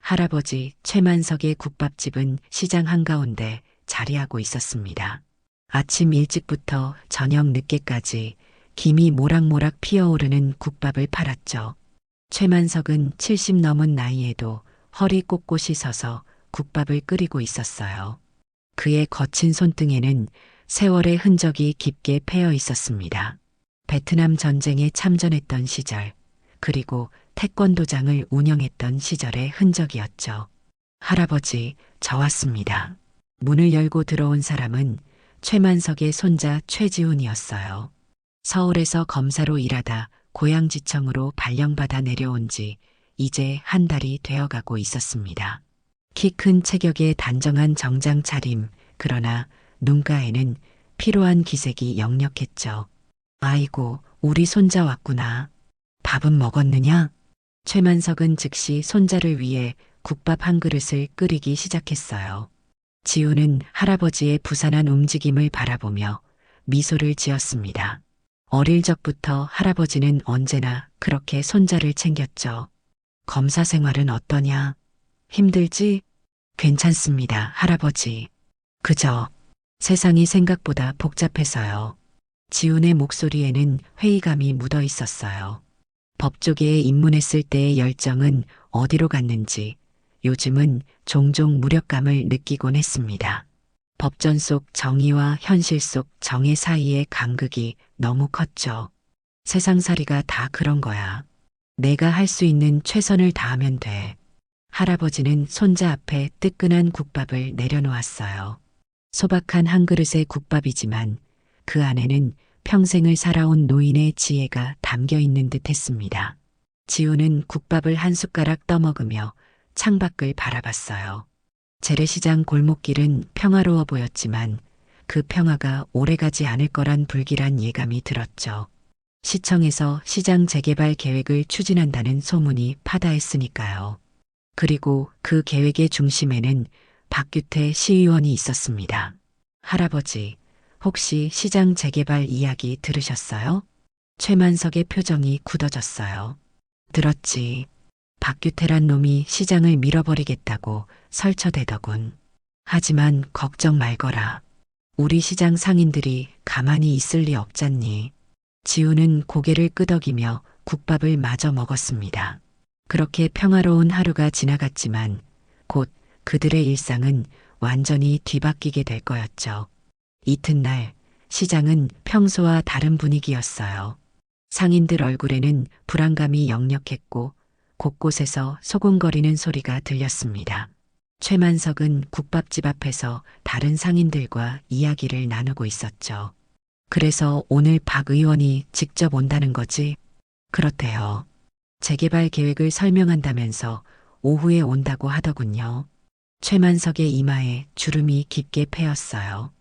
할아버지 최만석의 국밥집은 시장 한가운데 자리하고 있었습니다. 아침 일찍부터 저녁 늦게까지 김이 모락모락 피어오르는 국밥을 팔았죠. 최만석은 70 넘은 나이에도 허리 꼿꼿이 서서 국밥을 끓이고 있었어요. 그의 거친 손등에는 세월의 흔적이 깊게 패여 있었습니다. 베트남 전쟁에 참전했던 시절, 그리고 태권도장을 운영했던 시절의 흔적이었죠. 할아버지, 저 왔습니다. 문을 열고 들어온 사람은 최만석의 손자 최지훈이었어요. 서울에서 검사로 일하다 고양지청으로 발령받아 내려온 지 이제 한 달이 되어가고 있었습니다. 키 큰 체격에 단정한 정장 차림, 그러나 눈가에는 피로한 기색이 역력했죠. 아이고, 우리 손자 왔구나. 밥은 먹었느냐? 최만석은 즉시 손자를 위해 국밥 한 그릇을 끓이기 시작했어요. 지우는 할아버지의 부산한 움직임을 바라보며 미소를 지었습니다. 어릴 적부터 할아버지는 언제나 그렇게 손자를 챙겼죠. 검사 생활은 어떠냐? 힘들지? 괜찮습니다, 할아버지. 그저 세상이 생각보다 복잡해서요. 지훈의 목소리에는 회의감이 묻어 있었어요. 법조계에 입문했을 때의 열정은 어디로 갔는지 요즘은 종종 무력감을 느끼곤 했습니다. 법전 속 정의와 현실 속 정의 사이의 간극이 너무 컸죠. 세상살이가 다 그런 거야. 내가 할 수 있는 최선을 다하면 돼. 할아버지는 손자 앞에 뜨끈한 국밥을 내려놓았어요. 소박한 한 그릇의 국밥이지만 그 안에는 평생을 살아온 노인의 지혜가 담겨 있는 듯 했습니다. 지우는 국밥을 한 숟가락 떠먹으며 창밖을 바라봤어요. 재래시장 골목길은 평화로워 보였지만 그 평화가 오래가지 않을 거란 불길한 예감이 들었죠. 시청에서 시장 재개발 계획을 추진한다는 소문이 파다했으니까요. 그리고 그 계획의 중심에는 박규태 시의원이 있었습니다. 할아버지, 혹시 시장 재개발 이야기 들으셨어요? 최만석의 표정이 굳어졌어요. 들었지. 박규태란 놈이 시장을 밀어버리겠다고 설쳐대더군. 하지만 걱정 말거라. 우리 시장 상인들이 가만히 있을 리 없잖니. 지우는 고개를 끄덕이며 국밥을 마저 먹었습니다. 그렇게 평화로운 하루가 지나갔지만 곧 그들의 일상은 완전히 뒤바뀌게 될 거였죠. 이튿날 시장은 평소와 다른 분위기였어요. 상인들 얼굴에는 불안감이 역력했고 곳곳에서 소곤거리는 소리가 들렸습니다. 최만석은 국밥집 앞에서 다른 상인들과 이야기를 나누고 있었죠. 그래서 오늘 박 의원이 직접 온다는 거지? 그렇대요. 재개발 계획을 설명한다면서 오후에 온다고 하더군요. 최만석의 이마에 주름이 깊게 패였어요.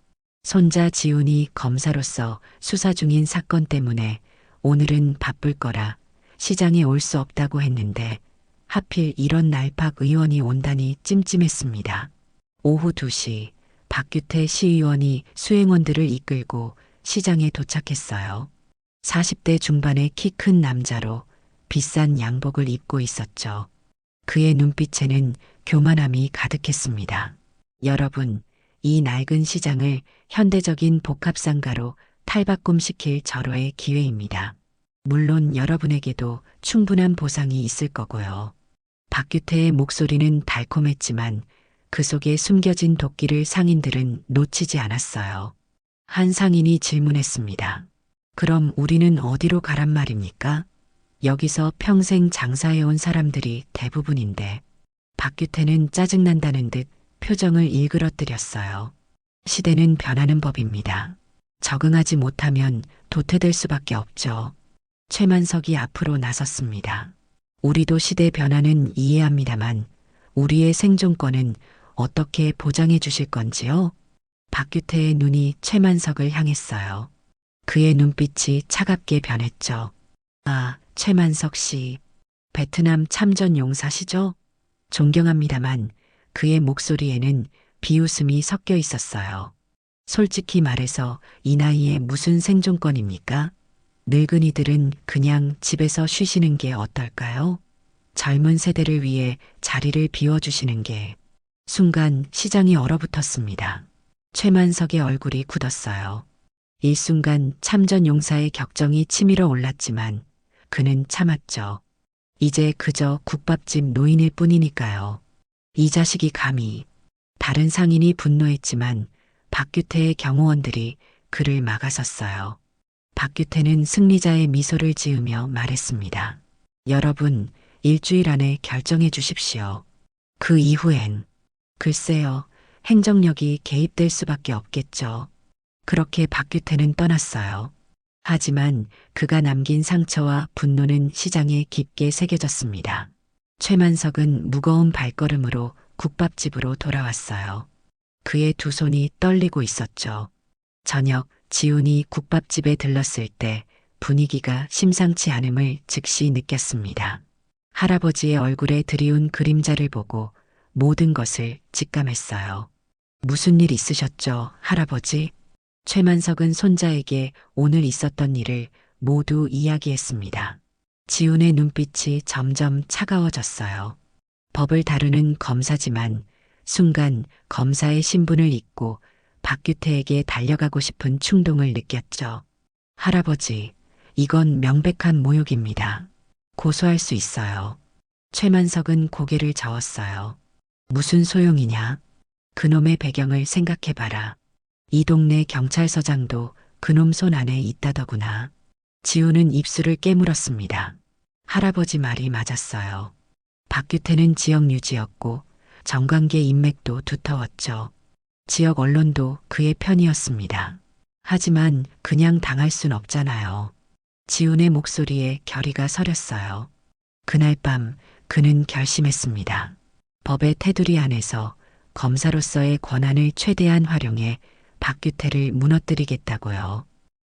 손자 지훈이 검사로서 수사 중인 사건 때문에 오늘은 바쁠 거라 시장에 올 수 없다고 했는데 하필 이런 날 박 의원이 온다니 찜찜했습니다. 오후 2시 박규태 시의원이 수행원들을 이끌고 시장에 도착했어요. 40대 중반의 키 큰 남자로 비싼 양복을 입고 있었죠. 그의 눈빛에는 교만함이 가득했습니다. 여러분, 이 낡은 시장을 현대적인 복합상가로 탈바꿈시킬 절호의 기회입니다. 물론 여러분에게도 충분한 보상이 있을 거고요. 박규태의 목소리는 달콤했지만 그 속에 숨겨진 도끼를 상인들은 놓치지 않았어요. 한 상인이 질문했습니다. 그럼 우리는 어디로 가란 말입니까? 여기서 평생 장사해온 사람들이 대부분인데. 박규태는 짜증난다는 듯 표정을 일그러뜨렸어요. 시대는 변하는 법입니다. 적응하지 못하면 도태될 수밖에 없죠. 최만석이 앞으로 나섰습니다. 우리도 시대 변화는 이해합니다만 우리의 생존권은 어떻게 보장해 주실 건지요? 박규태의 눈이 최만석을 향했어요. 그의 눈빛이 차갑게 변했죠. 아, 최만석 씨. 베트남 참전 용사시죠? 존경합니다만 그의 목소리에는 비웃음이 섞여 있었어요. 솔직히 말해서 이 나이에 무슨 생존권입니까? 늙은이들은 그냥 집에서 쉬시는 게 어떨까요? 젊은 세대를 위해 자리를 비워주시는 게. 순간 시장이 얼어붙었습니다. 최만석의 얼굴이 굳었어요. 일순간 참전 용사의 격정이 치밀어 올랐지만 그는 참았죠. 이제 그저 국밥집 노인일 뿐이니까요. 이 자식이 감히. 다른 상인이 분노했지만 박규태의 경호원들이 그를 막아섰어요. 박규태는 승리자의 미소를 지으며 말했습니다. 여러분, 일주일 안에 결정해 주십시오. 그 이후엔 글쎄요, 행정력이 개입될 수밖에 없겠죠. 그렇게 박규태는 떠났어요. 하지만 그가 남긴 상처와 분노는 시장에 깊게 새겨졌습니다. 최만석은 무거운 발걸음으로 국밥집으로 돌아왔어요. 그의 두 손이 떨리고 있었죠. 저녁 지훈이 국밥집에 들렀을 때 분위기가 심상치 않음을 즉시 느꼈습니다. 할아버지의 얼굴에 드리운 그림자를 보고 모든 것을 직감했어요. 무슨 일 있으셨죠, 할아버지? 최만석은 손자에게 오늘 있었던 일을 모두 이야기했습니다. 지훈의 눈빛이 점점 차가워졌어요. 법을 다루는 검사지만 순간 검사의 신분을 잊고 박규태에게 달려가고 싶은 충동을 느꼈죠. 할아버지, 이건 명백한 모욕입니다. 고소할 수 있어요. 최만석은 고개를 저었어요. 무슨 소용이냐? 그놈의 배경을 생각해봐라. 이 동네 경찰서장도 그놈 손 안에 있다더구나. 지훈은 입술을 깨물었습니다. 할아버지 말이 맞았어요. 박규태는 지역 유지였고 정관계 인맥도 두터웠죠. 지역 언론도 그의 편이었습니다. 하지만 그냥 당할 순 없잖아요. 지훈의 목소리에 결의가 서렸어요. 그날 밤 그는 결심했습니다. 법의 테두리 안에서 검사로서의 권한을 최대한 활용해 박규태를 무너뜨리겠다고요.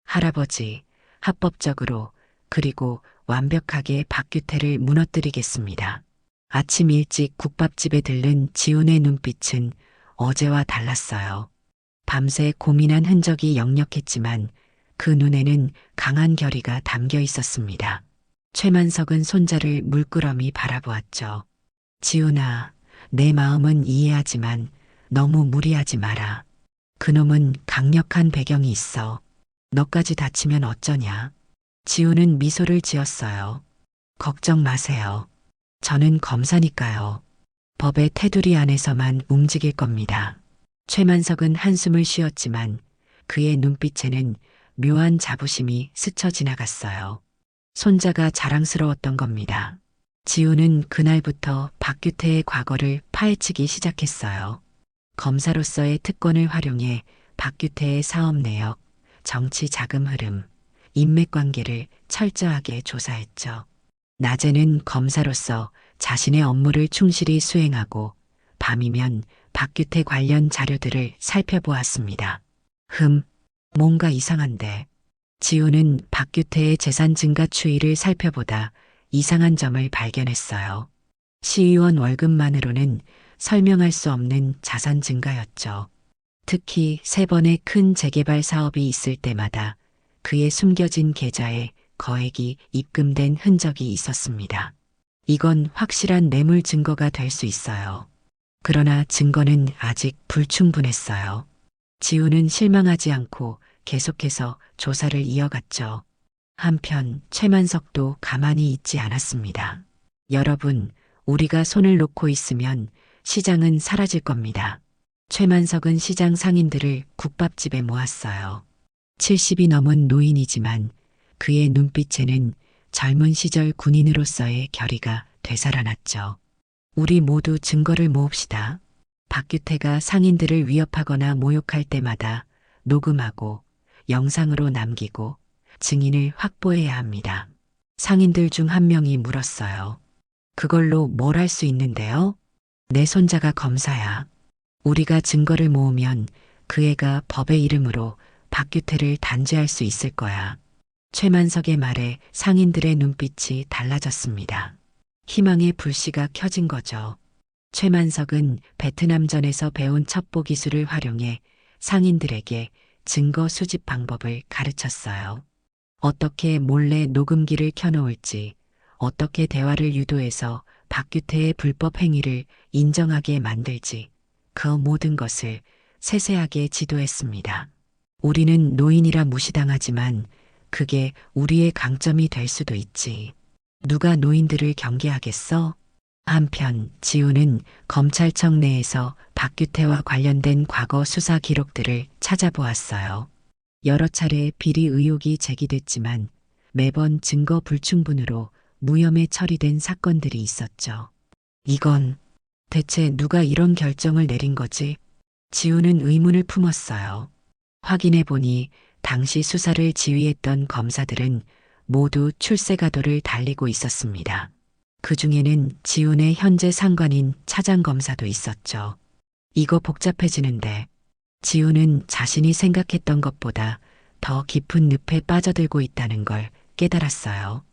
할아버지, 합법적으로 그리고 완벽하게 박규태를 무너뜨리겠습니다. 아침 일찍 국밥집에 들른 지훈의 눈빛은 어제와 달랐어요. 밤새 고민한 흔적이 역력했지만 그 눈에는 강한 결의가 담겨 있었습니다. 최만석은 손자를 물끄러미 바라보았죠. 지훈아, 내 마음은 이해하지만 너무 무리하지 마라. 그놈은 강력한 배경이 있어. 너까지 다치면 어쩌냐? 지훈은 미소를 지었어요. 걱정 마세요. 저는 검사니까요. 법의 테두리 안에서만 움직일 겁니다. 최만석은 한숨을 쉬었지만 그의 눈빛에는 묘한 자부심이 스쳐 지나갔어요. 손자가 자랑스러웠던 겁니다. 지훈은 그날부터 박규태의 과거를 파헤치기 시작했어요. 검사로서의 특권을 활용해 박규태의 사업 내역, 정치 자금 흐름, 인맥 관계를 철저하게 조사했죠. 낮에는 검사로서 자신의 업무를 충실히 수행하고 밤이면 박규태 관련 자료들을 살펴보았습니다. 뭔가 이상한데. 지훈은 박규태의 재산 증가 추이를 살펴보다 이상한 점을 발견했어요. 시의원 월급만으로는 설명할 수 없는 자산 증가였죠. 특히 3번의 큰 재개발 사업이 있을 때마다 그의 숨겨진 계좌에 거액이 입금된 흔적이 있었습니다. 이건 확실한 뇌물 증거가 될 수 있어요. 그러나 증거는 아직 불충분했어요. 지훈은 실망하지 않고 계속해서 조사를 이어갔죠. 한편 최만석도 가만히 있지 않았습니다. 여러분, 우리가 손을 놓고 있으면 시장은 사라질 겁니다. 최만석은 시장 상인들을 국밥집에 모았어요. 70이 넘은 노인이지만 그의 눈빛에는 젊은 시절 군인으로서의 결의가 되살아났죠. 우리 모두 증거를 모읍시다. 박규태가 상인들을 위협하거나 모욕할 때마다 녹음하고 영상으로 남기고 증인을 확보해야 합니다. 상인들 중 한 명이 물었어요. 그걸로 뭘 할 수 있는데요? 내 손자가 검사야. 우리가 증거를 모으면 그 애가 법의 이름으로 박규태를 단죄할 수 있을 거야. 최만석의 말에 상인들의 눈빛이 달라졌습니다. 희망의 불씨가 켜진 거죠. 최만석은 베트남전에서 배운 첩보 기술을 활용해 상인들에게 증거 수집 방법을 가르쳤어요. 어떻게 몰래 녹음기를 켜놓을지, 어떻게 대화를 유도해서 박규태의 불법 행위를 인정하게 만들지 그 모든 것을 세세하게 지도했습니다. 우리는 노인이라 무시당하지만 그게 우리의 강점이 될 수도 있지. 누가 노인들을 경계하겠어? 한편 지우는 검찰청 내에서 박규태와 관련된 과거 수사 기록들을 찾아보았어요. 여러 차례 비리 의혹이 제기됐지만 매번 증거 불충분으로 무혐의 처리된 사건들이 있었죠. 이건 대체 누가 이런 결정을 내린 거지? 지우는 의문을 품었어요. 확인해 보니 당시 수사를 지휘했던 검사들은 모두 출세가도를 달리고 있었습니다. 그 중에는 지훈의 현재 상관인 차장검사도 있었죠. 이거 복잡해지는데 지훈은 자신이 생각했던 것보다 더 깊은 늪에 빠져들고 있다는 걸 깨달았어요.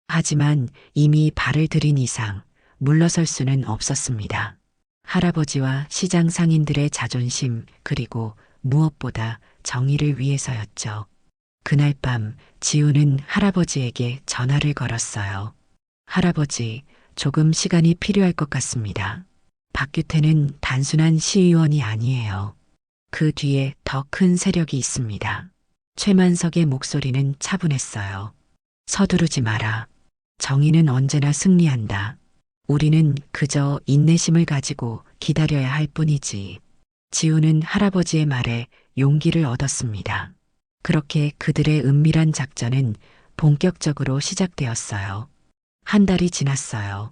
하지만 이미 발을 들인 이상 물러설 수는 없었습니다. 할아버지와 시장 상인들의 자존심 그리고 무엇보다 정의를 위해서였죠. 그날 밤 지우는 할아버지에게 전화를 걸었어요. 할아버지, 조금 시간이 필요할 것 같습니다. 박규태는 단순한 시의원이 아니에요. 그 뒤에 더 큰 세력이 있습니다. 최만석의 목소리는 차분했어요. 서두르지 마라. 정의는 언제나 승리한다. 우리는 그저 인내심을 가지고 기다려야 할 뿐이지. 지우는 할아버지의 말에 용기를 얻었습니다. 그렇게 그들의 은밀한 작전은 본격적으로 시작되었어요. 한 달이 지났어요.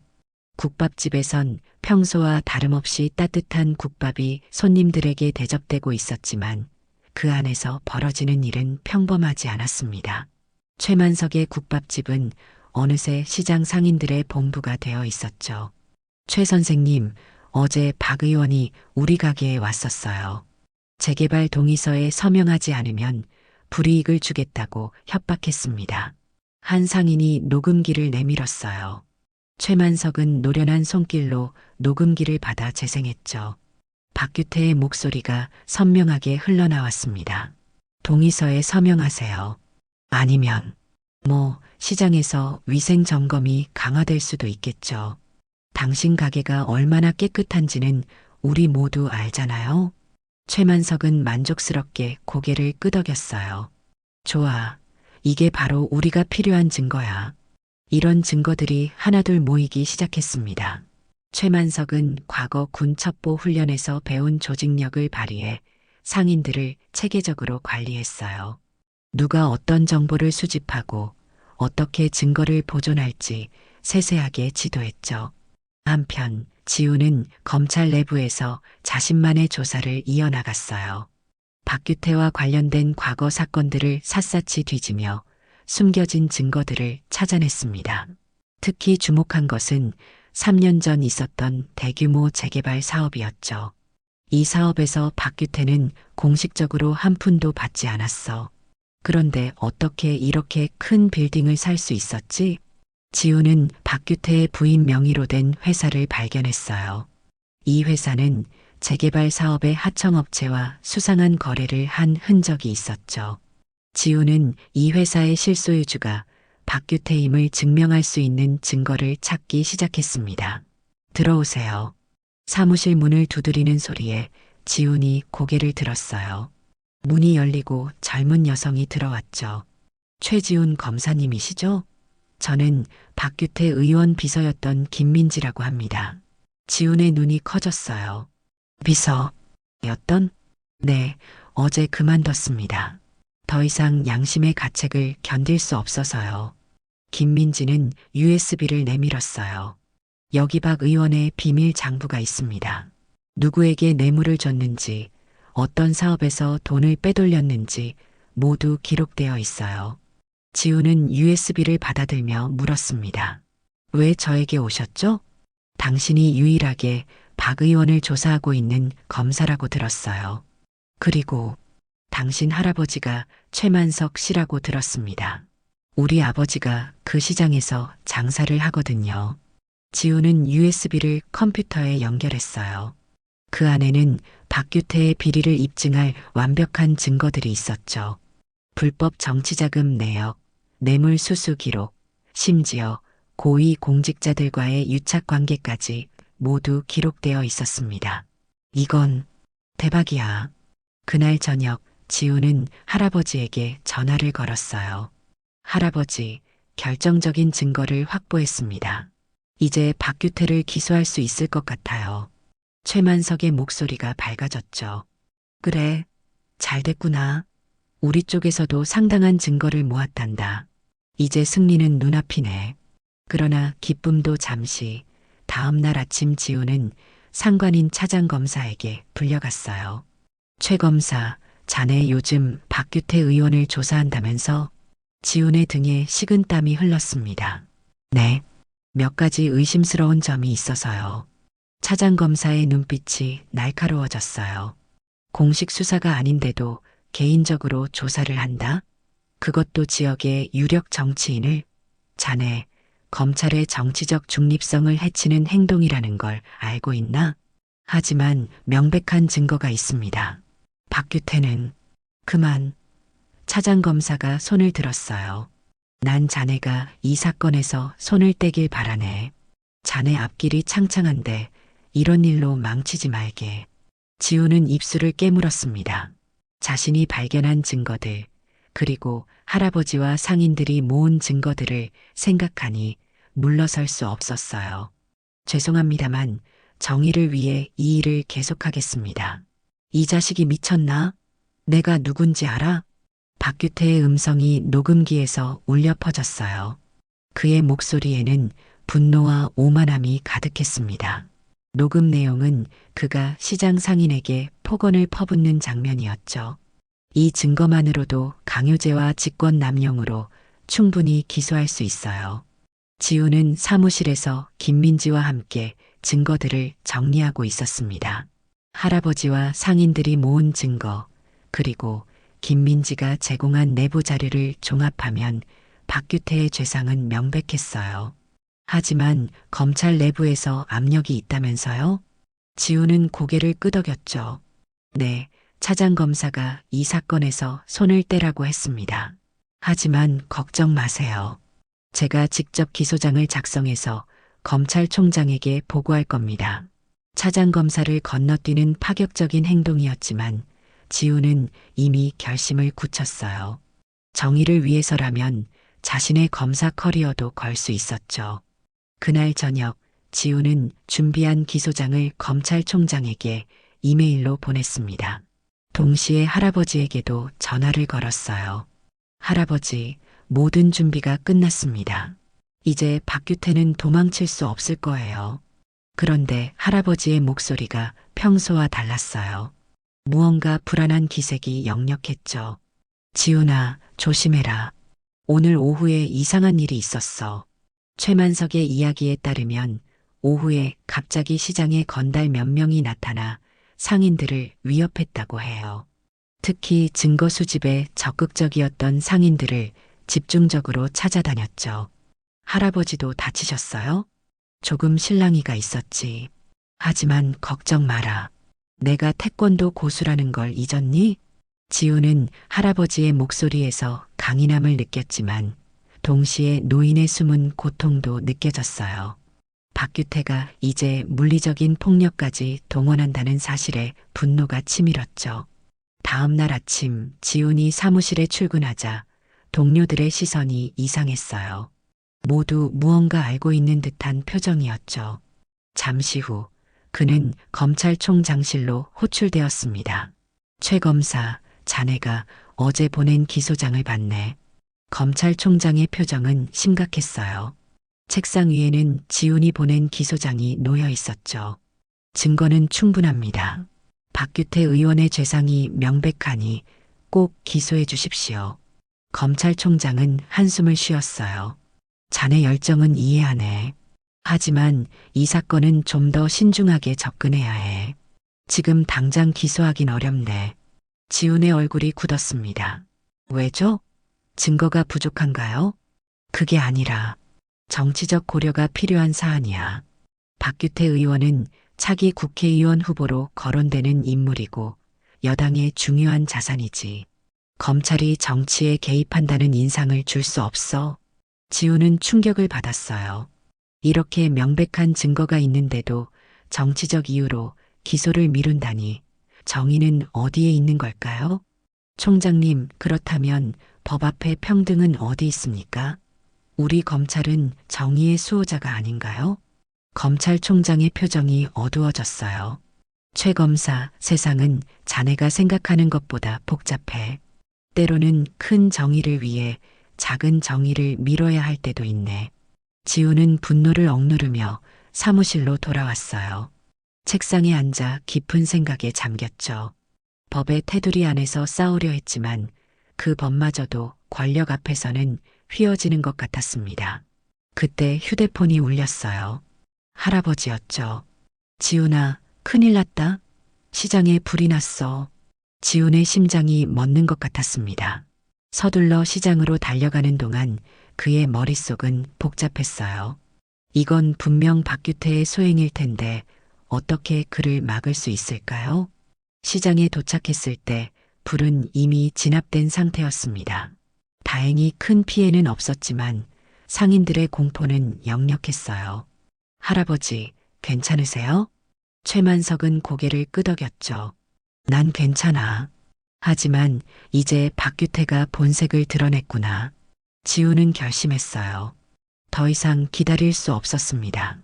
국밥집에선 평소와 다름없이 따뜻한 국밥이 손님들에게 대접되고 있었지만 그 안에서 벌어지는 일은 평범하지 않았습니다. 최만석의 국밥집은 어느새 시장 상인들의 본부가 되어 있었죠. 최 선생님, 어제 박 의원이 우리 가게에 왔었어요. 재개발 동의서에 서명하지 않으면 불이익을 주겠다고 협박했습니다. 한 상인이 녹음기를 내밀었어요. 최만석은 노련한 손길로 녹음기를 받아 재생했죠. 박규태의 목소리가 선명하게 흘러나왔습니다. 동의서에 서명하세요. 아니면 시장에서 위생 점검이 강화될 수도 있겠죠. 당신 가게가 얼마나 깨끗한지는 우리 모두 알잖아요. 최만석은 만족스럽게 고개를 끄덕였어요. 좋아. 이게 바로 우리가 필요한 증거야. 이런 증거들이 하나둘 모이기 시작했습니다. 최만석은 과거 군 첩보 훈련에서 배운 조직력을 발휘해 상인들을 체계적으로 관리했어요. 누가 어떤 정보를 수집하고 어떻게 증거를 보존할지 세세하게 지도했죠. 한편 지우는 검찰 내부에서 자신만의 조사를 이어나갔어요. 박규태와 관련된 과거 사건들을 샅샅이 뒤지며 숨겨진 증거들을 찾아냈습니다. 특히 주목한 것은 3년 전 있었던 대규모 재개발 사업이었죠. 이 사업에서 박규태는 공식적으로 한 푼도 받지 않았어. 그런데 어떻게 이렇게 큰 빌딩을 살 수 있었지? 지우는 박규태의 부인 명의로 된 회사를 발견했어요. 이 회사는 재개발 사업의 하청업체와 수상한 거래를 한 흔적이 있었죠. 지우는 이 회사의 실소유주가 박규태임을 증명할 수 있는 증거를 찾기 시작했습니다. 들어오세요. 사무실 문을 두드리는 소리에 지훈이 고개를 들었어요. 문이 열리고 젊은 여성이 들어왔죠. 최지훈 검사님이시죠? 저는 박규태 의원 비서였던 김민지라고 합니다. 지훈의 눈이 커졌어요. 비서였던? 네, 어제 그만뒀습니다. 더 이상 양심의 가책을 견딜 수 없어서요. 김민지는 USB를 내밀었어요. 여기 박 의원의 비밀 장부가 있습니다. 누구에게 뇌물을 줬는지, 어떤 사업에서 돈을 빼돌렸는지 모두 기록되어 있어요. 지우는 USB를 받아들며 물었습니다. 왜 저에게 오셨죠? 당신이 유일하게 박 의원을 조사하고 있는 검사라고 들었어요. 그리고 당신 할아버지가 최만석 씨라고 들었습니다. 우리 아버지가 그 시장에서 장사를 하거든요. 지우는 USB를 컴퓨터에 연결했어요. 그 안에는 박규태의 비리를 입증할 완벽한 증거들이 있었죠. 불법 정치자금 내역, 뇌물 수수 기록, 심지어 고위 공직자들과의 유착 관계까지 모두 기록되어 있었습니다. 이건 대박이야. 그날 저녁 지우는 할아버지에게 전화를 걸었어요. 할아버지, 결정적인 증거를 확보했습니다. 이제 박규태를 기소할 수 있을 것 같아요. 최만석의 목소리가 밝아졌죠. 그래, 잘 됐구나. 우리 쪽에서도 상당한 증거를 모았단다. 이제 승리는 눈앞이네. 그러나 기쁨도 잠시. 다음 날 아침 지우는 상관인 차장검사에게 불려갔어요. 최 검사, 자네 요즘 박규태 의원을 조사한다면서? 지훈의 등에 식은땀이 흘렀습니다. 네, 몇 가지 의심스러운 점이 있어서요. 차장검사의 눈빛이 날카로워졌어요. 공식 수사가 아닌데도 개인적으로 조사를 한다? 그것도 지역의 유력 정치인을? 자네, 검찰의 정치적 중립성을 해치는 행동이라는 걸 알고 있나? 하지만 명백한 증거가 있습니다. 박규태는 그만. 차장검사가 손을 들었어요. 난 자네가 이 사건에서 손을 떼길 바라네. 자네 앞길이 창창한데 이런 일로 망치지 말게. 지우는 입술을 깨물었습니다. 자신이 발견한 증거들, 그리고 할아버지와 상인들이 모은 증거들을 생각하니 물러설 수 없었어요. 죄송합니다만 정의를 위해 이 일을 계속하겠습니다. 이 자식이 미쳤나? 내가 누군지 알아? 박규태의 음성이 녹음기에서 울려 퍼졌어요. 그의 목소리에는 분노와 오만함이 가득했습니다. 녹음 내용은 그가 시장 상인에게 폭언을 퍼붓는 장면이었죠. 이 증거만으로도 강요죄와 직권남용으로 충분히 기소할 수 있어요. 지우는 사무실에서 김민지와 함께 증거들을 정리하고 있었습니다. 할아버지와 상인들이 모은 증거, 그리고 김민지가 제공한 내부 자료를 종합하면 박규태의 죄상은 명백했어요. 하지만 검찰 내부에서 압력이 있다면서요? 지우는 고개를 끄덕였죠. 네, 차장검사가 이 사건에서 손을 떼라고 했습니다. 하지만 걱정 마세요. 제가 직접 기소장을 작성해서 검찰총장에게 보고할 겁니다. 차장검사를 건너뛰는 파격적인 행동이었지만 지우는 이미 결심을 굳혔어요. 정의를 위해서라면 자신의 검사 커리어도 걸 수 있었죠. 그날 저녁 지우는 준비한 기소장을 검찰총장에게 이메일로 보냈습니다. 동시에 할아버지에게도 전화를 걸었어요. 할아버지, 모든 준비가 끝났습니다. 이제 박규태는 도망칠 수 없을 거예요. 그런데 할아버지의 목소리가 평소와 달랐어요. 무언가 불안한 기색이 역력했죠. 지훈아, 조심해라. 오늘 오후에 이상한 일이 있었어. 최만석의 이야기에 따르면 오후에 갑자기 시장에 건달 몇 명이 나타나 상인들을 위협했다고 해요. 특히 증거 수집에 적극적이었던 상인들을 집중적으로 찾아다녔죠. 할아버지도 다치셨어요? 조금 실랑이가 있었지. 하지만 걱정 마라. 내가 태권도 고수라는 걸 잊었니? 지우는 할아버지의 목소리에서 강인함을 느꼈지만 동시에 노인의 숨은 고통도 느껴졌어요. 박규태가 이제 물리적인 폭력까지 동원한다는 사실에 분노가 치밀었죠. 다음 날 아침 지훈이 사무실에 출근하자 동료들의 시선이 이상했어요. 모두 무언가 알고 있는 듯한 표정이었죠. 잠시 후 그는 검찰총장실로 호출되었습니다. 최 검사, 자네가 어제 보낸 기소장을 봤네. 검찰총장의 표정은 심각했어요. 책상 위에는 지훈이 보낸 기소장이 놓여 있었죠. 증거는 충분합니다. 박규태 의원의 죄상이 명백하니 꼭 기소해 주십시오. 검찰총장은 한숨을 쉬었어요. 자네 열정은 이해하네. 하지만 이 사건은 좀 더 신중하게 접근해야 해. 지금 당장 기소하긴 어렵네. 지훈의 얼굴이 굳었습니다. 왜죠? 증거가 부족한가요? 그게 아니라 정치적 고려가 필요한 사안이야. 박규태 의원은 차기 국회의원 후보로 거론되는 인물이고 여당의 중요한 자산이지. 검찰이 정치에 개입한다는 인상을 줄 수 없어. 지훈은 충격을 받았어요. 이렇게 명백한 증거가 있는데도 정치적 이유로 기소를 미룬다니 정의는 어디에 있는 걸까요? 총장님, 그렇다면 법 앞에 평등은 어디 있습니까? 우리 검찰은 정의의 수호자가 아닌가요? 검찰총장의 표정이 어두워졌어요. 최 검사, 세상은 자네가 생각하는 것보다 복잡해. 때로는 큰 정의를 위해 작은 정의를 미뤄야 할 때도 있네. 지우는 분노를 억누르며 사무실로 돌아왔어요. 책상에 앉아 깊은 생각에 잠겼죠. 법의 테두리 안에서 싸우려 했지만 그 법마저도 권력 앞에서는 휘어지는 것 같았습니다. 그때 휴대폰이 울렸어요. 할아버지였죠. 지훈아, 큰일 났다. 시장에 불이 났어. 지훈의 심장이 멎는 것 같았습니다. 서둘러 시장으로 달려가는 동안 그의 머릿속은 복잡했어요. 이건 분명 박규태의 소행일 텐데 어떻게 그를 막을 수 있을까요? 시장에 도착했을 때 불은 이미 진압된 상태였습니다. 다행히 큰 피해는 없었지만 상인들의 공포는 역력했어요. 할아버지, 괜찮으세요? 최만석은 고개를 끄덕였죠. 난 괜찮아. 하지만 이제 박규태가 본색을 드러냈구나. 지우는 결심했어요. 더 이상 기다릴 수 없었습니다.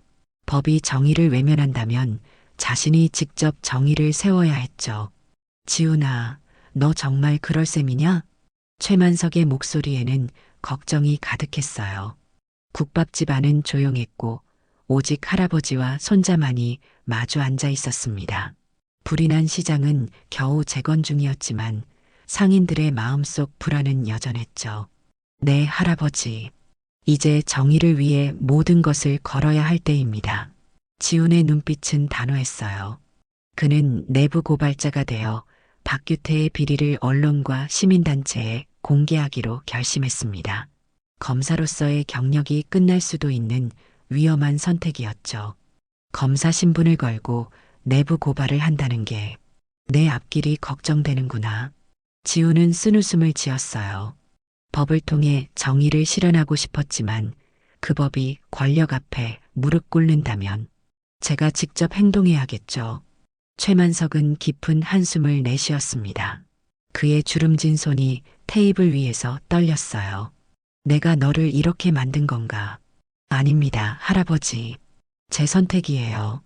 법이 정의를 외면한다면 자신이 직접 정의를 세워야 했죠. 지훈아, 너 정말 그럴 셈이냐? 최만석의 목소리에는 걱정이 가득했어요. 국밥집 안은 조용했고 오직 할아버지와 손자만이 마주 앉아 있었습니다. 불이 난 시장은 겨우 재건 중이었지만 상인들의 마음속 불안은 여전했죠. 네, 할아버지. 이제 정의를 위해 모든 것을 걸어야 할 때입니다. 지훈의 눈빛은 단호했어요. 그는 내부 고발자가 되어 박규태의 비리를 언론과 시민단체에 공개하기로 결심했습니다. 검사로서의 경력이 끝날 수도 있는 위험한 선택이었죠. 검사 신분을 걸고 내부 고발을 한다는 게 내 앞길이 걱정되는구나. 지훈은 쓴웃음을 지었어요. 법을 통해 정의를 실현하고 싶었지만 그 법이 권력 앞에 무릎 꿇는다면 제가 직접 행동해야겠죠. 최만석은 깊은 한숨을 내쉬었습니다. 그의 주름진 손이 테이블 위에서 떨렸어요. 내가 너를 이렇게 만든 건가? 아닙니다, 할아버지. 제 선택이에요.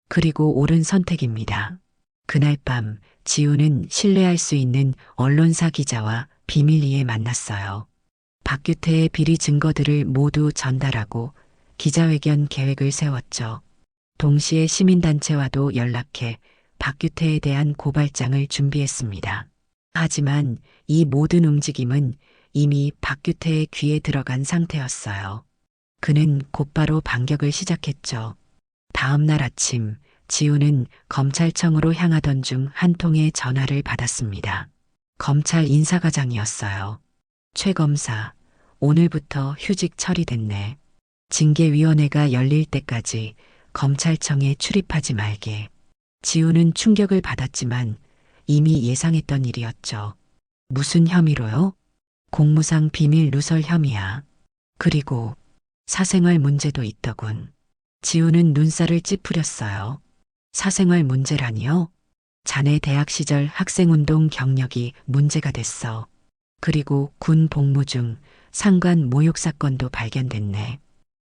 그리고 옳은 선택입니다. 그날 밤 지우는 신뢰할 수 있는 언론사 기자와 비밀리에 만났어요. 박규태의 비리 증거들을 모두 전달하고 기자회견 계획을 세웠죠. 동시에 시민단체와도 연락해 박규태에 대한 고발장을 준비했습니다. 하지만 이 모든 움직임은 이미 박규태의 귀에 들어간 상태였어요. 그는 곧바로 반격을 시작했죠. 다음 날 아침 지우는 검찰청으로 향하던 중 한 통의 전화를 받았습니다. 검찰 인사과장이었어요. 최 검사, 오늘부터 휴직 처리됐네. 징계위원회가 열릴 때까지 검찰청에 출입하지 말게. 지우는 충격을 받았지만 이미 예상했던 일이었죠. 무슨 혐의로요? 공무상 비밀 누설 혐의야. 그리고 사생활 문제도 있더군. 지우는 눈살을 찌푸렸어요. 사생활 문제라니요? 자네 대학 시절 학생운동 경력이 문제가 됐어. 그리고 군 복무 중 상관 모욕 사건도 발견됐네.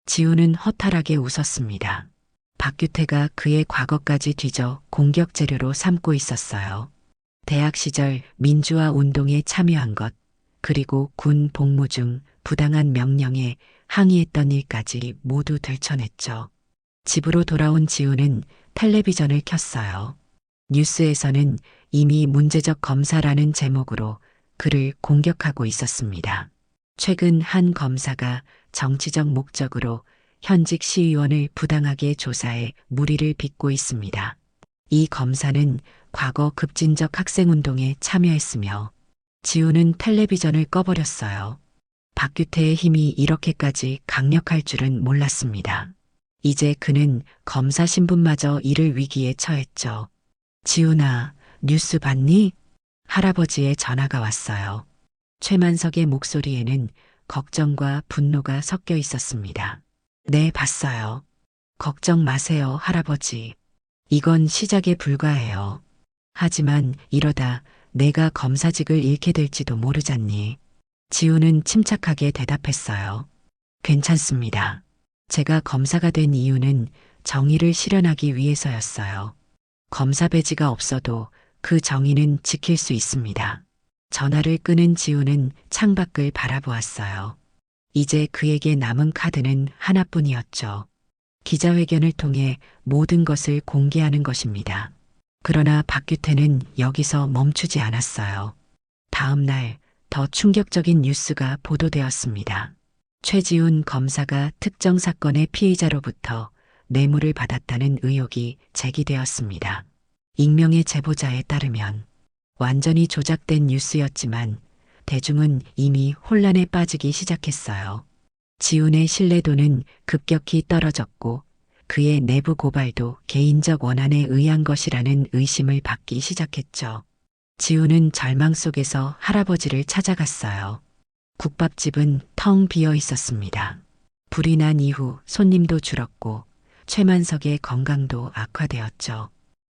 지우는 허탈하게 웃었습니다. 박규태가 그의 과거까지 뒤져 공격 재료로 삼고 있었어요. 대학 시절 민주화 운동에 참여한 것, 그리고 군 복무 중 부당한 명령에 항의했던 일까지 모두 들춰냈죠. 집으로 돌아온 지우는 텔레비전을 켰어요. 뉴스에서는 이미 문제적 검사라는 제목으로 그를 공격하고 있었습니다. 최근 한 검사가 정치적 목적으로 현직 시의원을 부당하게 조사해 물의를 빚고 있습니다. 이 검사는 과거 급진적 학생운동에 참여했으며 지우는 텔레비전을 꺼버렸어요. 박규태의 힘이 이렇게까지 강력할 줄은 몰랐습니다. 이제 그는 검사 신분마저 잃을 위기에 처했죠. 지훈아, 뉴스 봤니? 할아버지의 전화가 왔어요. 최만석의 목소리에는 걱정과 분노가 섞여 있었습니다. 네, 봤어요. 걱정 마세요, 할아버지. 이건 시작에 불과해요. 하지만 이러다 내가 검사직을 잃게 될지도 모르잖니. 지우는 침착하게 대답했어요. 괜찮습니다. 제가 검사가 된 이유는 정의를 실현하기 위해서였어요. 검사 배지가 없어도 그 정의는 지킬 수 있습니다. 전화를 끄는 지우는 창밖을 바라보았어요. 이제 그에게 남은 카드는 하나뿐이었죠. 기자회견을 통해 모든 것을 공개하는 것입니다. 그러나 박규태는 여기서 멈추지 않았어요. 다음 날 더 충격적인 뉴스가 보도되었습니다. 최지훈 검사가 특정 사건의 피의자로부터 뇌물을 받았다는 의혹이 제기되었습니다. 익명의 제보자에 따르면 완전히 조작된 뉴스였지만 대중은 이미 혼란에 빠지기 시작했어요. 지훈의 신뢰도는 급격히 떨어졌고 그의 내부 고발도 개인적 원한에 의한 것이라는 의심을 받기 시작했죠. 지훈은 절망 속에서 할아버지를 찾아갔어요. 국밥집은 텅 비어 있었습니다. 불이 난 이후 손님도 줄었고 최만석의 건강도 악화되었죠.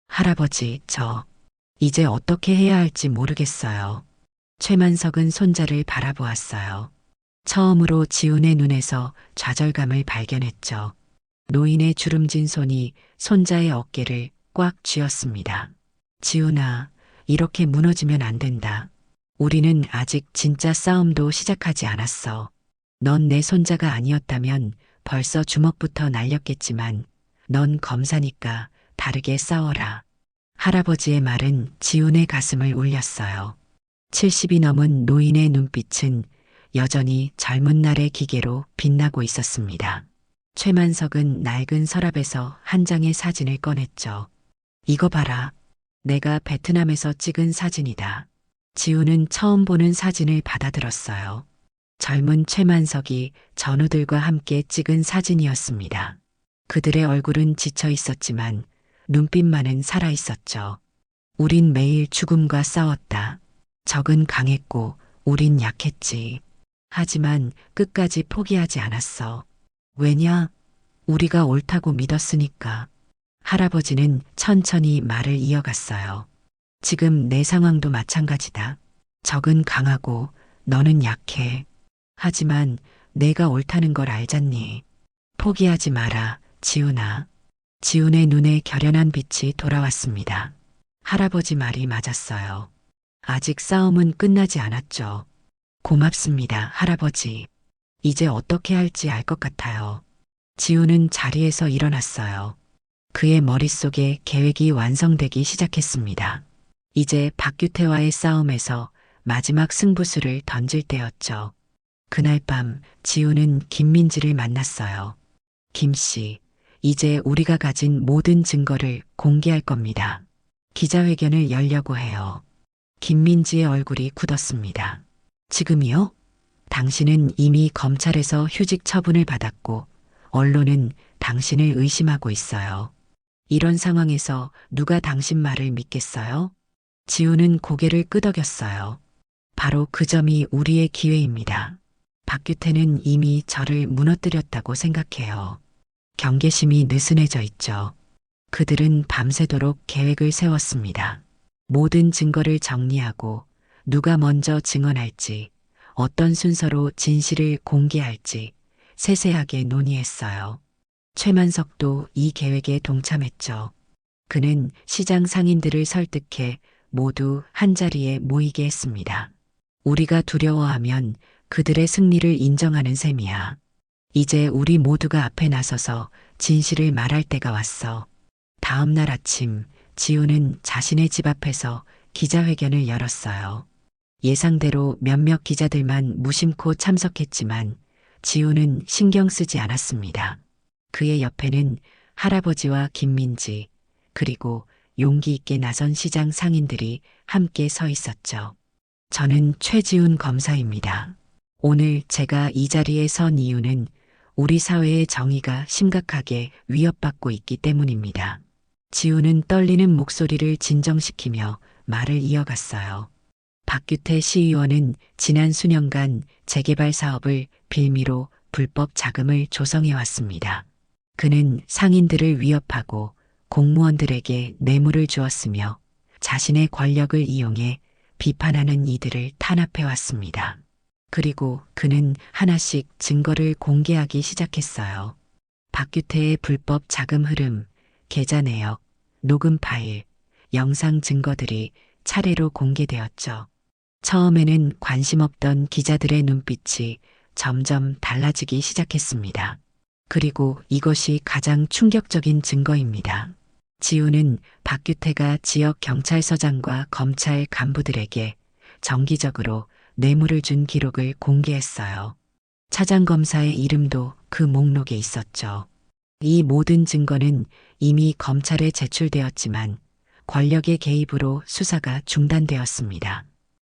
할아버지, 저 이제 어떻게 해야 할지 모르겠어요. 최만석은 손자를 바라보았어요. 처음으로 지훈의 눈에서 좌절감을 발견했죠. 노인의 주름진 손이 손자의 어깨를 꽉 쥐었습니다. 지훈아, 이렇게 무너지면 안 된다. 우리는 아직 진짜 싸움도 시작하지 않았어. 넌 내 손자가 아니었다면 벌써 주먹부터 날렸겠지만 넌 검사니까 다르게 싸워라. 할아버지의 말은 지훈의 가슴을 울렸어요. 70이 넘은 노인의 눈빛은 여전히 젊은 날의 기계로 빛나고 있었습니다. 최만석은 낡은 서랍에서 한 장의 사진을 꺼냈죠. 이거 봐라. 내가 베트남에서 찍은 사진이다. 지우는 처음 보는 사진을 받아들었어요. 젊은 최만석이 전우들과 함께 찍은 사진이었습니다. 그들의 얼굴은 지쳐 있었지만 눈빛만은 살아 있었죠. 우린 매일 죽음과 싸웠다. 적은 강했고 우린 약했지. 하지만 끝까지 포기하지 않았어. 왜냐? 우리가 옳다고 믿었으니까. 할아버지는 천천히 말을 이어갔어요. 지금 내 상황도 마찬가지다. 적은 강하고 너는 약해. 하지만 내가 옳다는 걸 알잖니. 포기하지 마라, 지훈아. 지훈의 눈에 결연한 빛이 돌아왔습니다. 할아버지 말이 맞았어요. 아직 싸움은 끝나지 않았죠. 고맙습니다, 할아버지. 이제 어떻게 할지 알 것 같아요. 지훈은 자리에서 일어났어요. 그의 머릿속에 계획이 완성되기 시작했습니다. 이제 박규태와의 싸움에서 마지막 승부수를 던질 때였죠. 그날 밤 지훈은 김민지를 만났어요. 김 씨, 이제 우리가 가진 모든 증거를 공개할 겁니다. 기자회견을 열려고 해요. 김민지의 얼굴이 굳었습니다. 지금이요? 당신은 이미 검찰에서 휴직 처분을 받았고 언론은 당신을 의심하고 있어요. 이런 상황에서 누가 당신 말을 믿겠어요? 지우는 고개를 끄덕였어요. 바로 그 점이 우리의 기회입니다. 박규태는 이미 저를 무너뜨렸다고 생각해요. 경계심이 느슨해져 있죠. 그들은 밤새도록 계획을 세웠습니다. 모든 증거를 정리하고 누가 먼저 증언할지, 어떤 순서로 진실을 공개할지 세세하게 논의했어요. 최만석도 이 계획에 동참했죠. 그는 시장 상인들을 설득해 모두 한자리에 모이게 했습니다. 우리가 두려워하면 그들의 승리를 인정하는 셈이야. 이제 우리 모두가 앞에 나서서 진실을 말할 때가 왔어. 다음 날 아침 지우는 자신의 집 앞에서 기자회견을 열었어요. 예상대로 몇몇 기자들만 무심코 참석했지만 지우는 신경 쓰지 않았습니다. 그의 옆에는 할아버지와 김민지 그리고 용기 있게 나선 시장 상인들이 함께 서 있었죠. 저는 최지훈 검사입니다. 오늘 제가 이 자리에 선 이유는 우리 사회의 정의가 심각하게 위협받고 있기 때문입니다. 지훈은 떨리는 목소리를 진정시키며 말을 이어갔어요. 박규태 시의원은 지난 수년간 재개발 사업을 빌미로 불법 자금을 조성해왔습니다. 그는 상인들을 위협하고 공무원들에게 뇌물을 주었으며 자신의 권력을 이용해 비판하는 이들을 탄압해왔습니다. 그리고 그는 하나씩 증거를 공개하기 시작했어요. 박규태의 불법 자금 흐름, 계좌 내역, 녹음 파일, 영상 증거들이 차례로 공개되었죠. 처음에는 관심 없던 기자들의 눈빛이 점점 달라지기 시작했습니다. 그리고 이것이 가장 충격적인 증거입니다. 지우는 박규태가 지역 경찰서장과 검찰 간부들에게 정기적으로 뇌물을 준 기록을 공개했어요. 차장검사의 이름도 그 목록에 있었죠. 이 모든 증거는 이미 검찰에 제출되었지만 권력의 개입으로 수사가 중단되었습니다.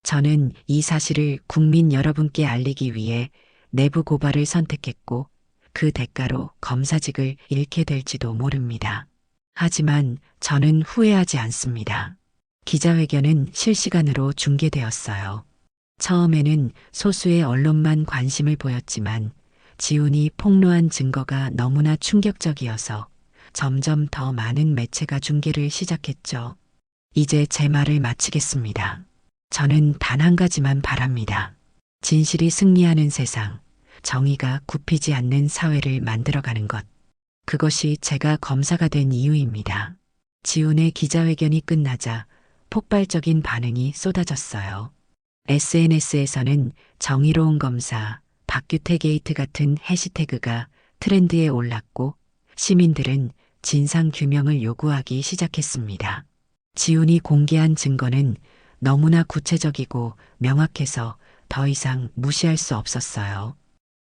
저는 이 사실을 국민 여러분께 알리기 위해 내부 고발을 선택했고 그 대가로 검사직을 잃게 될지도 모릅니다. 하지만 저는 후회하지 않습니다. 기자회견은 실시간으로 중계되었어요. 처음에는 소수의 언론만 관심을 보였지만 지훈이 폭로한 증거가 너무나 충격적이어서 점점 더 많은 매체가 중계를 시작했죠. 이제 제 말을 마치겠습니다. 저는 단 한 가지만 바랍니다. 진실이 승리하는 세상, 정의가 굽히지 않는 사회를 만들어가는 것. 그것이 제가 검사가 된 이유입니다. 지훈의 기자회견이 끝나자 폭발적인 반응이 쏟아졌어요. SNS에서는 정의로운 검사, 박규태 게이트 같은 해시태그가 트렌드에 올랐고 시민들은 진상 규명을 요구하기 시작했습니다. 지훈이 공개한 증거는 너무나 구체적이고 명확해서 더 이상 무시할 수 없었어요.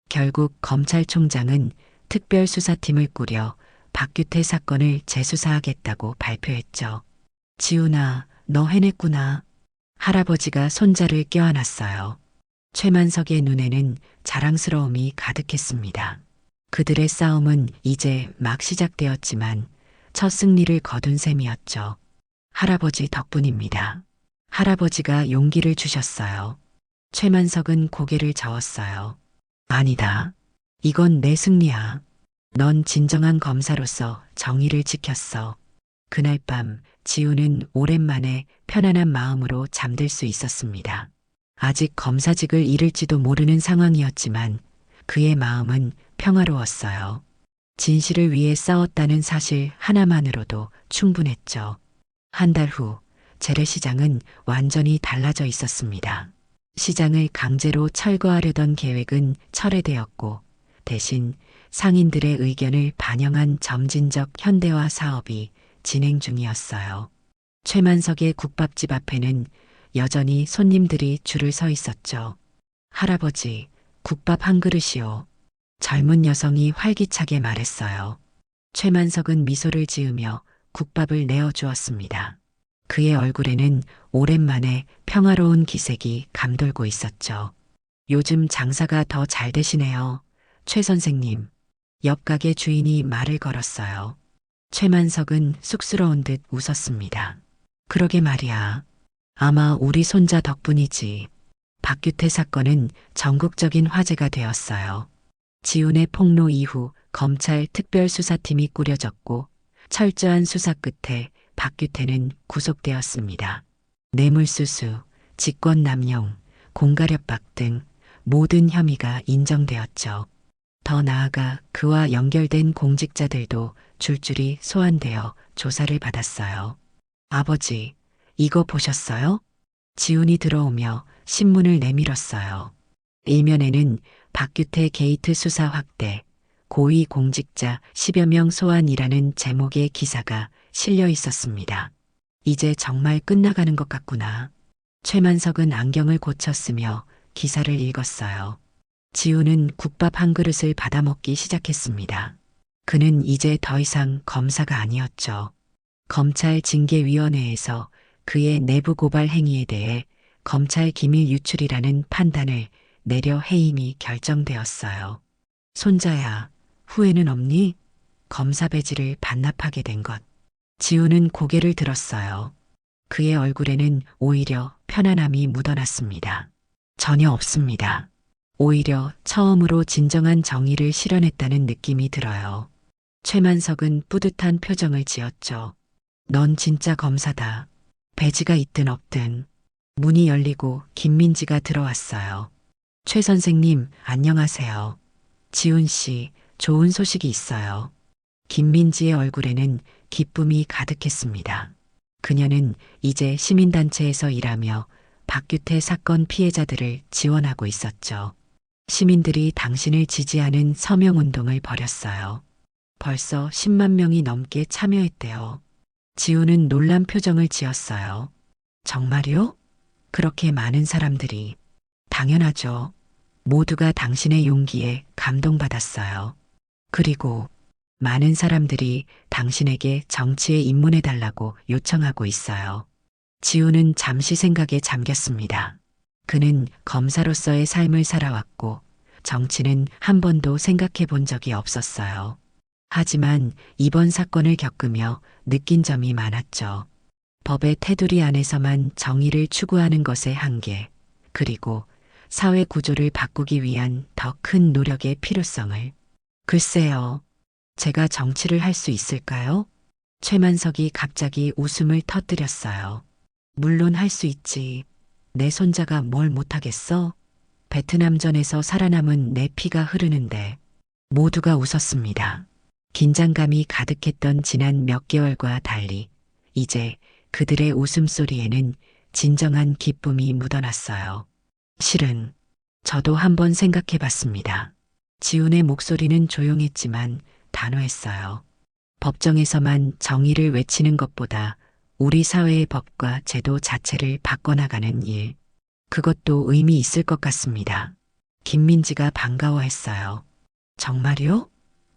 결국 검찰총장은 특별수사팀을 꾸려 박규태 사건을 재수사하겠다고 발표했죠. 지훈아, 너 해냈구나. 할아버지가 손자를 껴안았어요. 최만석의 눈에는 자랑스러움이 가득했습니다. 그들의 싸움은 이제 막 시작되었지만 첫 승리를 거둔 셈이었죠. 할아버지 덕분입니다. 할아버지가 용기를 주셨어요. 최만석은 고개를 저었어요. 아니다. 이건 내 승리야. 넌 진정한 검사로서 정의를 지켰어. 그날 밤 지우는 오랜만에 편안한 마음으로 잠들 수 있었습니다. 아직 검사직을 잃을지도 모르는 상황이었지만 그의 마음은 평화로웠어요. 진실을 위해 싸웠다는 사실 하나만으로도 충분했죠. 한 달 후 재래시장은 완전히 달라져 있었습니다. 시장을 강제로 철거하려던 계획은 철회되었고 대신 상인들의 의견을 반영한 점진적 현대화 사업이 진행 중이었어요. 최만석의 국밥집 앞에는 여전히 손님들이 줄을 서 있었죠. 할아버지, 국밥 한 그릇이요. 젊은 여성이 활기차게 말했어요. 최만석은 미소를 지으며 국밥을 내어주었습니다. 그의 얼굴에는 오랜만에 평화로운 기색이 감돌고 있었죠. 요즘 장사가 더 잘 되시네요. 최 선생님. 옆 가게 주인이 말을 걸었어요. 최만석은 쑥스러운 듯 웃었습니다. 그러게 말이야. 아마 우리 손자 덕분이지. 박규태 사건은 전국적인 화제가 되었어요. 지훈의 폭로 이후 검찰 특별수사팀이 꾸려졌고 철저한 수사 끝에 박규태는 구속되었습니다. 뇌물수수, 직권남용, 공갈협박 등 모든 혐의가 인정되었죠. 더 나아가 그와 연결된 공직자들도 줄줄이 소환되어 조사를 받았어요. 아버지, 이거 보셨어요? 지훈이 들어오며 신문을 내밀었어요. 일면에는 박규태 게이트 수사 확대, 고위 공직자 10여 명 소환이라는 제목의 기사가 실려 있었습니다. 이제 정말 끝나가는 것 같구나. 최만석은 안경을 고쳤으며 기사를 읽었어요. 지우는 국밥 한 그릇을 받아먹기 시작했습니다. 그는 이제 더 이상 검사가 아니었죠. 검찰 징계위원회에서 그의 내부 고발 행위에 대해 검찰 기밀 유출이라는 판단을 내려 해임이 결정되었어요. 손자야, 후회는 없니? 검사 배지를 반납하게 된 것. 지우는 고개를 들었어요. 그의 얼굴에는 오히려 편안함이 묻어났습니다. 전혀 없습니다. 오히려 처음으로 진정한 정의를 실현했다는 느낌이 들어요. 최만석은 뿌듯한 표정을 지었죠. 넌 진짜 검사다. 배지가 있든 없든. 문이 열리고 김민지가 들어왔어요. 최 선생님, 안녕하세요. 지훈 씨, 좋은 소식이 있어요. 김민지의 얼굴에는 기쁨이 가득했습니다. 그녀는 이제 시민단체에서 일하며 박규태 사건 피해자들을 지원하고 있었죠. 시민들이 당신을 지지하는 서명운동을 벌였어요. 벌써 10만 명이 넘게 참여했대요. 지우는 놀란 표정을 지었어요. 정말요? 그렇게 많은 사람들이. 당연하죠. 모두가 당신의 용기에 감동받았어요. 그리고 많은 사람들이 당신에게 정치에 입문해달라고 요청하고 있어요. 지우는 잠시 생각에 잠겼습니다. 그는 검사로서의 삶을 살아왔고 정치는 한 번도 생각해 본 적이 없었어요. 하지만 이번 사건을 겪으며 느낀 점이 많았죠. 법의 테두리 안에서만 정의를 추구하는 것의 한계, 그리고 사회 구조를 바꾸기 위한 더 큰 노력의 필요성을. 글쎄요, 제가 정치를 할 수 있을까요? 최만석이 갑자기 웃음을 터뜨렸어요. 물론 할 수 있지. 내 손자가 뭘 못하겠어? 베트남전에서 살아남은 내 피가 흐르는데. 모두가 웃었습니다. 긴장감이 가득했던 지난 몇 개월과 달리 이제 그들의 웃음소리에는 진정한 기쁨이 묻어났어요. 실은 저도 한번 생각해 봤습니다. 지훈의 목소리는 조용했지만 단호했어요. 법정에서만 정의를 외치는 것보다 우리 사회의 법과 제도 자체를 바꿔나가는 일, 그것도 의미 있을 것 같습니다. 김민지가 반가워했어요. 정말요?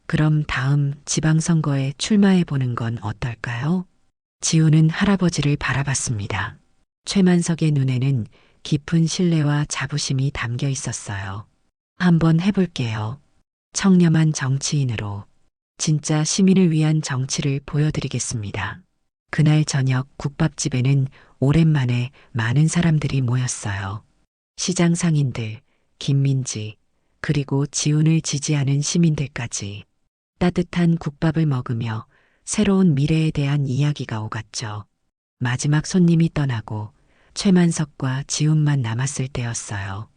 그럼 다음 지방선거에 출마해 보는 건 어떨까요? 지우는 할아버지를 바라봤습니다. 최만석의 눈에는 깊은 신뢰와 자부심이 담겨 있었어요. 한번 해볼게요. 청렴한 정치인으로 진짜 시민을 위한 정치를 보여드리겠습니다. 그날 저녁 국밥집에는 오랜만에 많은 사람들이 모였어요. 시장 상인들, 김민지, 그리고 지훈을 지지하는 시민들까지. 따뜻한 국밥을 먹으며 새로운 미래에 대한 이야기가 오갔죠. 마지막 손님이 떠나고 최만석과 지훈만 남았을 때였어요.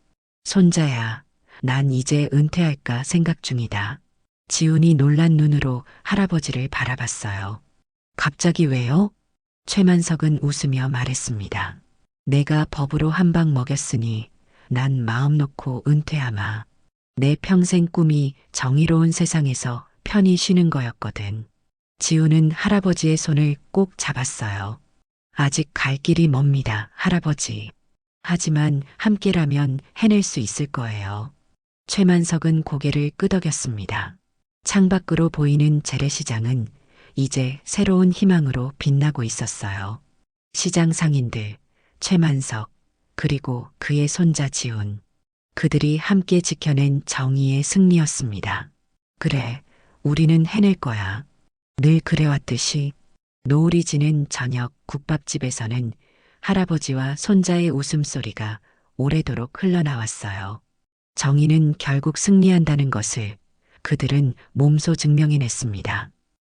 손자야, 난 이제 은퇴할까 생각 중이다. 지훈이 놀란 눈으로 할아버지를 바라봤어요. 갑자기 왜요? 최만석은 웃으며 말했습니다. 내가 법으로 한 방 먹였으니 난 마음 놓고 은퇴하마. 내 평생 꿈이 정의로운 세상에서 편히 쉬는 거였거든. 지우는 할아버지의 손을 꼭 잡았어요. 아직 갈 길이 멉니다, 할아버지. 하지만 함께라면 해낼 수 있을 거예요. 최만석은 고개를 끄덕였습니다. 창밖으로 보이는 재래시장은 이제 새로운 희망으로 빛나고 있었어요. 시장 상인들, 최만석, 그리고 그의 손자 지훈. 그들이 함께 지켜낸 정의의 승리였습니다. 그래, 우리는 해낼 거야. 늘 그래왔듯이. 노을이 지는 저녁 국밥집에서는 할아버지와 손자의 웃음소리가 오래도록 흘러나왔어요. 정의는 결국 승리한다는 것을 그들은 몸소 증명해냈습니다.